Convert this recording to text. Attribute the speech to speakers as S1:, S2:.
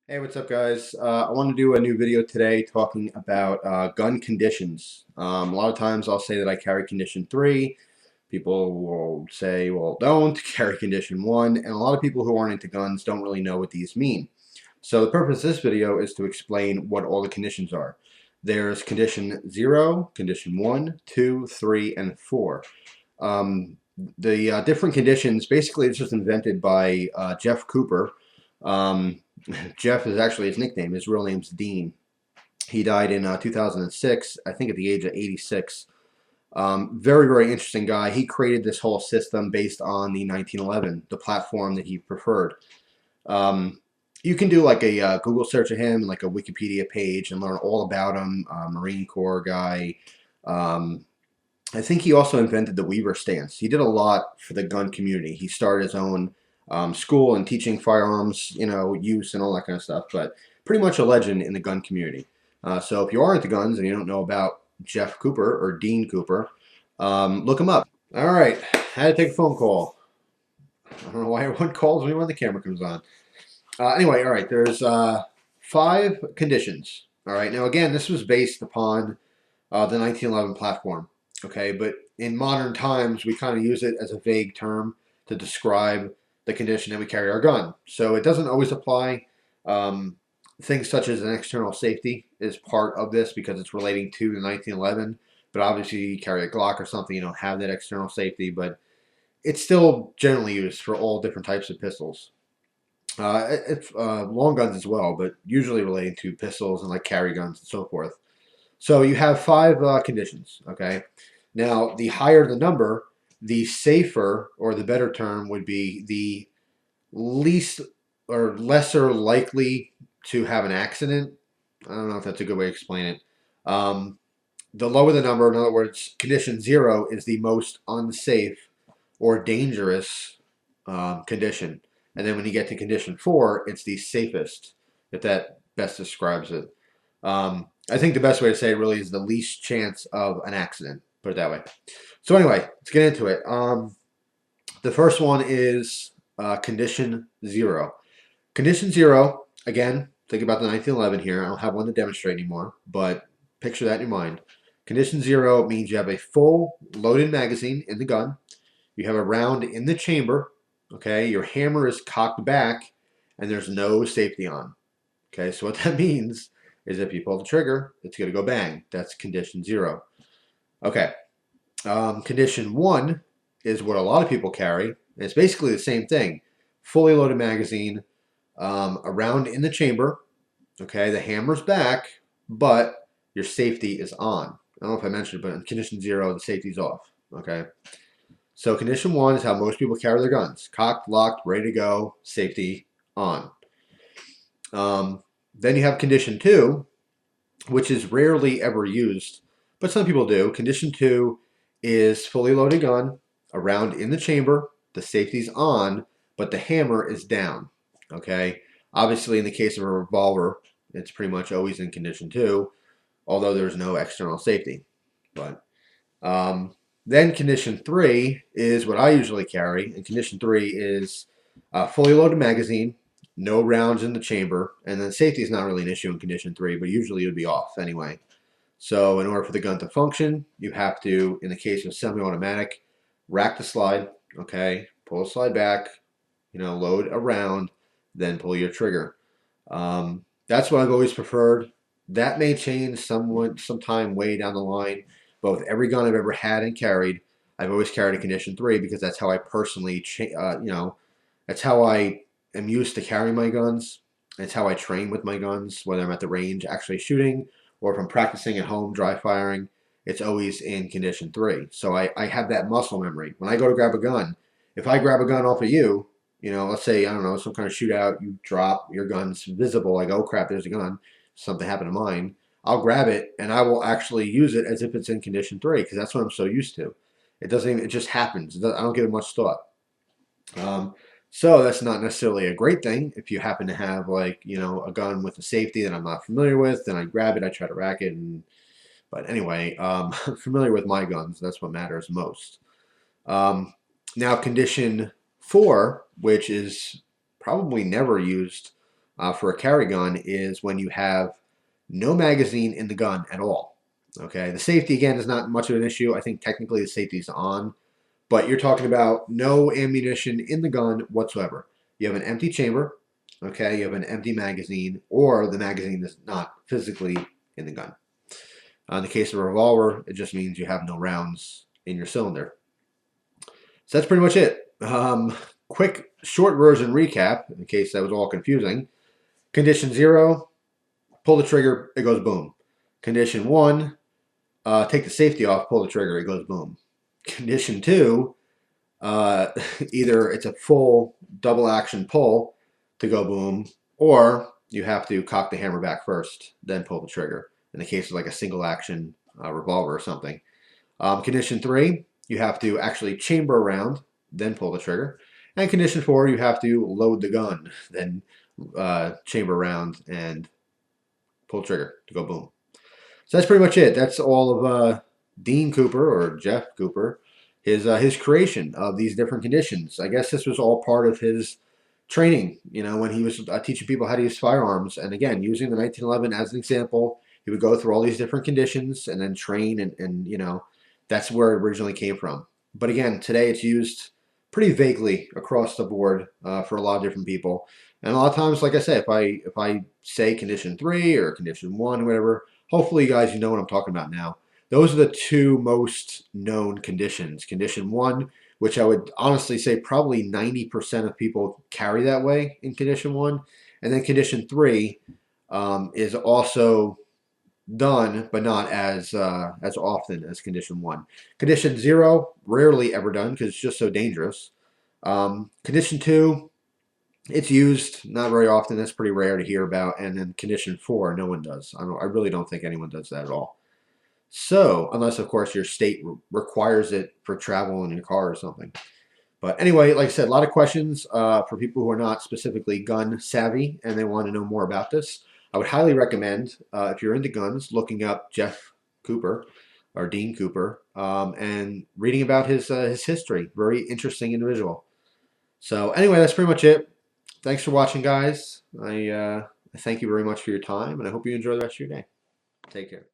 S1: Hey, what's up, guys? I want to do a new video today talking about gun conditions. A lot of times I'll say that I carry condition 3. People will say, well, don't carry condition 1. And a lot of people who aren't into guns don't really know what these mean. So the purpose of this video is to explain what all the conditions are. There's condition 0, condition 1, 2, 3, and 4. The different conditions, basically it's just invented by Jeff Cooper. Um, Jeff is actually his nickname. His real name's Dean. He died in 2006, I think at the age of 86. Very, very interesting guy. He created this whole system based on the 1911, the platform that he preferred. Um, you can do like a Google search of him, like a Wikipedia page, and learn all about him. Marine Corps guy. Um, I think he also invented the Weaver stance. He did a lot for the gun community. He started his own school and teaching firearms, use and all that kind of stuff. But pretty much a legend in the gun community. So if you are into guns and you don't know about Jeff Cooper or Dean Cooper, look him up. All right, had to take a phone call. I don't know why everyone calls me when the camera comes on. Anyway, all right, there's 5 conditions. All right, now again, this was based upon the 1911 platform. Okay, but in modern times, we kind of use it as a vague term to describe the condition that we carry our gun. So it doesn't always apply. Um, Things such as an external safety is part of this because it's relating to the 1911. But obviously, you carry a Glock or something, you don't have that external safety. But it's still generally used for all different types of pistols. It's long guns as well, but usually relating to pistols and like carry guns and so forth. So you have 5 conditions, okay? Now, the higher the number, the safer, or the better term would be the least or lesser likely to have an accident. I don't know if that's a good way to explain it. Um, the lower the number, in other words, condition 0 is the most unsafe or dangerous condition. And then when you get to condition 4, it's the safest, if that best describes it. I think the best way to say it really is the least chance of an accident, put it that way. So anyway, let's get into it. The first one is condition 0. Condition 0, again, think about the 1911 here. I don't have one to demonstrate anymore, but picture that in your mind. Condition 0 means you have a full loaded magazine in the gun. You have a round in the chamber. Okay, your hammer is cocked back, and there's no safety on. Okay, so what that means is if you pull the trigger, it's going to go bang. That's condition 0. Okay, condition 1 is what a lot of people carry. It's basically the same thing. Fully loaded magazine, a round in the chamber. Okay, the hammer's back, but your safety is on. I don't know if I mentioned it, but in condition 0, the safety's off. Okay, so condition 1 is how most people carry their guns. Cocked, locked, ready to go, safety on. Then you have condition 2, which is rarely ever used, but some people do. Condition 2 is fully loaded gun, a round in the chamber, the safety's on, but the hammer is down. Okay? Obviously, in the case of a revolver, it's pretty much always in condition 2, although there's no external safety. But then condition 3 is what I usually carry, and condition 3 is a fully loaded magazine, no rounds in the chamber, and then safety is not really an issue in condition 3, but usually it would be off anyway. So in order for the gun to function, you have to, in the case of semi-automatic, rack the slide, okay, pull the slide back, load a round, then pull your trigger. That's what I've always preferred. That may change somewhat sometime way down the line, but with every gun I've ever had and carried, I've always carried a condition 3 because that's how I personally, that's how I am used to carrying my guns. It's how I train with my guns, whether I'm at the range actually shooting or if I'm practicing at home dry firing. It's always in condition 3. So I have that muscle memory. When I go to grab a gun, if I grab a gun off of you, let's say, I don't know, some kind of shootout, you drop, your gun's visible, like, oh crap, there's a gun, something happened to mine. I'll grab it and I will actually use it as if it's in condition 3 because that's what I'm so used to. It doesn't even, it just happens. I don't give it much thought. So that's not necessarily a great thing. If you happen to have like, a gun with a safety that I'm not familiar with, then I grab it, I try to rack it. But anyway, I'm familiar with my guns. That's what matters most. Now condition 4, which is probably never used for a carry gun is when you have no magazine in the gun at all. Okay, the safety again is not much of an issue. I think technically the safety is on, but you're talking about no ammunition in the gun whatsoever. You have an empty chamber, okay, you have an empty magazine, or the magazine is not physically in the gun. In the case of a revolver, it just means you have no rounds in your cylinder. So that's pretty much it. Quick, short version recap, in case that was all confusing. Condition 0, pull the trigger, it goes boom. Condition 1, take the safety off, pull the trigger, it goes boom. Condition 2, either it's a full double action pull to go boom, or you have to cock the hammer back first, then pull the trigger. In the case of like a single action revolver or something. Condition 3, you have to actually chamber a round, then pull the trigger. And condition 4, you have to load the gun, then chamber a round and pull the trigger to go boom. So that's pretty much it. That's all of Dean Cooper, or Jeff Cooper, his creation of these different conditions. I guess this was all part of his training, when he was teaching people how to use firearms. And again, using the 1911 as an example, he would go through all these different conditions and then train, and that's where it originally came from. But again, today it's used pretty vaguely across the board for a lot of different people. And a lot of times, like I say, if I say condition 3 or condition 1, whatever, hopefully you guys know what I'm talking about now. Those are the two most known conditions. Condition 1, which I would honestly say probably 90% of people carry that way in condition 1. And then condition 3 is also done, but not as often as condition 1. Condition 0, rarely ever done because it's just so dangerous. Condition 2, it's used not very often. That's pretty rare to hear about. And then condition 4, no one does. I really don't think anyone does that at all. So, unless of course your state requires it for travel in your car or something. But anyway, like I said, a lot of questions for people who are not specifically gun savvy and they want to know more about this. I would highly recommend, if you're into guns, looking up Jeff Cooper or Dean Cooper and reading about his history. Very interesting individual. So anyway, that's pretty much it. Thanks for watching, guys. I thank you very much for your time, and I hope you enjoy the rest of your day. Take care.